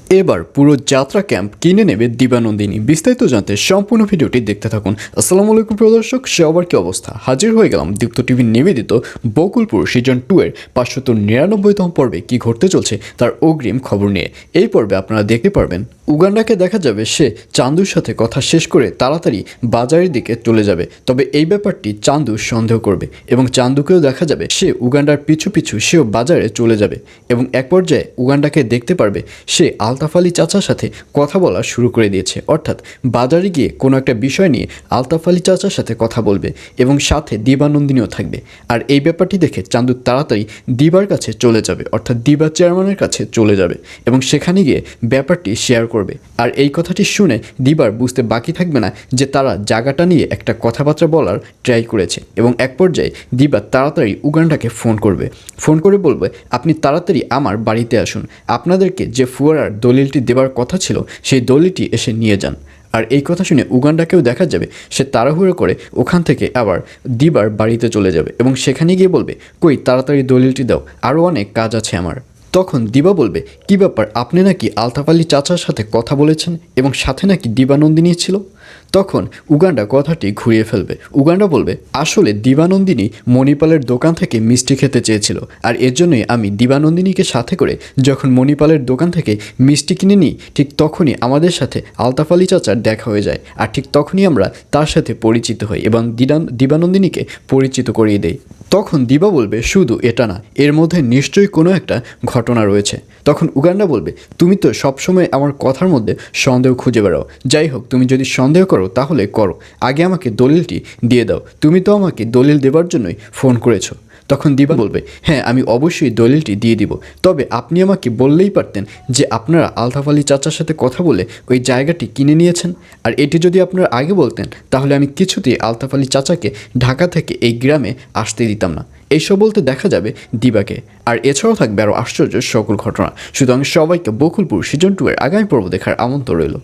এবার পুরো যাত্রা ক্যাম্প কিনে নেবে দিবানন্দিনী। বিস্তারিত জানতে সম্পূর্ণ ভিডিওটি দেখতে থাকুন। আসসালামু আলাইকুম প্রিয় দর্শক, সবার কি অবস্থা? হাজির হয়ে গেলাম দীপ্ত টিভি নিবেদিত বকুলপুর সিজন 2 এর 599তম পর্বে কি ঘটতে চলছে তার অগ্রিম খবর নিয়ে। এই পর্বে আপনারা দেখতে পারবেন উগান্ডাকে দেখা যাবে সে চান্দুর সাথে কথা শেষ করে তাড়াতাড়ি বাজারের দিকে চলে যাবে। তবে এই ব্যাপারটি চান্দু সন্দেহ করবে এবং চান্দুকেও দেখা যাবে সে উগান্ডার পিছু পিছু সেও বাজারে চলে যাবে এবং এক পর্যায়ে উগান্ডাকে দেখতে পারবে সে আলতাফ আলী চাচার সাথে কথা বলা শুরু করে দিয়েছে। অর্থাৎ বাজারে গিয়ে কোনো একটা বিষয় নিয়ে আলতাফ আলী চাচার সাথে কথা বলবে এবং সাথে দিবানন্দিনীও থাকবে। আর এই ব্যাপারটি দেখে চান্দু তাড়াতাড়ি দিবার কাছে চলে যাবে, অর্থাৎ দিবা চেয়ারম্যানের কাছে চলে যাবে এবং সেখানে গিয়ে ব্যাপারটি শেয়ার করবে। আর এই কথাটি শুনে দিবার বুঝতে বাকি থাকবে না যে তারা জায়গাটা নিয়ে একটা কথাবার্তা বলার ট্রাই করেছে এবং এক পর্যায়ে দিবা তাড়াতাড়ি উগান্ডাকে ফোন করে বলবে আপনি তাড়াতাড়ি আমার বাড়িতে আসুন, আপনাদেরকে যে ফুয়ারার দলিলটি দেবার কথা ছিল সেই দলিলটি এসে নিয়ে যান। আর এই কথা শুনে উগান্ডাকেও দেখা যাবে সে তাড়াহুড়ো করে ওখান থেকে আবার দিবার বাড়িতে চলে যাবে এবং সেখানে গিয়ে বলবে কই তাড়াতাড়ি দলিলটি দাও, আরও অনেক কাজ আছে আমার। তখন দিবা বলবে কি ব্যাপার, আপনি নাকি আলতাফ আলী চাচার সাথে কথা বলেছেন এবং সাথে নাকি দিবানন্দিনী ছিল। তখন উগান্ডা কথাটি ঘুরিয়ে ফেলবে। উগান্ডা বলবে আসলে দিবানন্দিনী মণিপালের দোকান থেকে মিষ্টি খেতে চেয়েছিল, আর এর জন্যই আমি দিবানন্দিনীকে সাথে করে যখন মণিপালের দোকান থেকে মিষ্টি কিনে নিই ঠিক তখনই আমাদের সাথে আলতাফ আলী চাচার দেখা হয়ে যায়, আর ঠিক তখনই আমরা তার সাথে পরিচিত হই এবং দিবানন্দিনীকে পরিচিত করিয়ে দেই। তখন দিবা বলবে শুধু এটা না, এর মধ্যে নিশ্চয়ই কোনো একটা ঘটনা রয়েছে। তখন উগান্ডা বলবে তুমি তো সবসময় আমার কথার মধ্যে সন্দেহ খুঁজে বেড়াও, যাই হোক তুমি যদি সন্দেহ করো তাহলে করো, আগে আমাকে দলিলটি দিয়ে দাও, তুমি তো আমাকে দলিল দেবার জন্যই ফোন করেছো। তখন দিবা বলবে হ্যাঁ আমি অবশ্যই দলিলটি দিয়ে দিব, তবে আপনি আমাকে বললেই পারতেন যে আপনারা আলতাফ আলী চাচার সাথে কথা বলে ওই জায়গাটি কিনে নিয়েছেন, আর এটি যদি আপনারা আগে বলতেন তাহলে আমি কিছুতেই আলতাফ আলী চাচাকে ঢাকা থেকে এই গ্রামে আসতে দিতাম না। এইসব বলতে দেখা যাবে দিবাকে। আর এছাড়াও থাকবে আরও আশ্চর্য সকল ঘটনা। সুতরাং সবাইকে বকুলপুর সিজন 2 এর আগামী পর্ব দেখার আমন্ত্রণ রইল।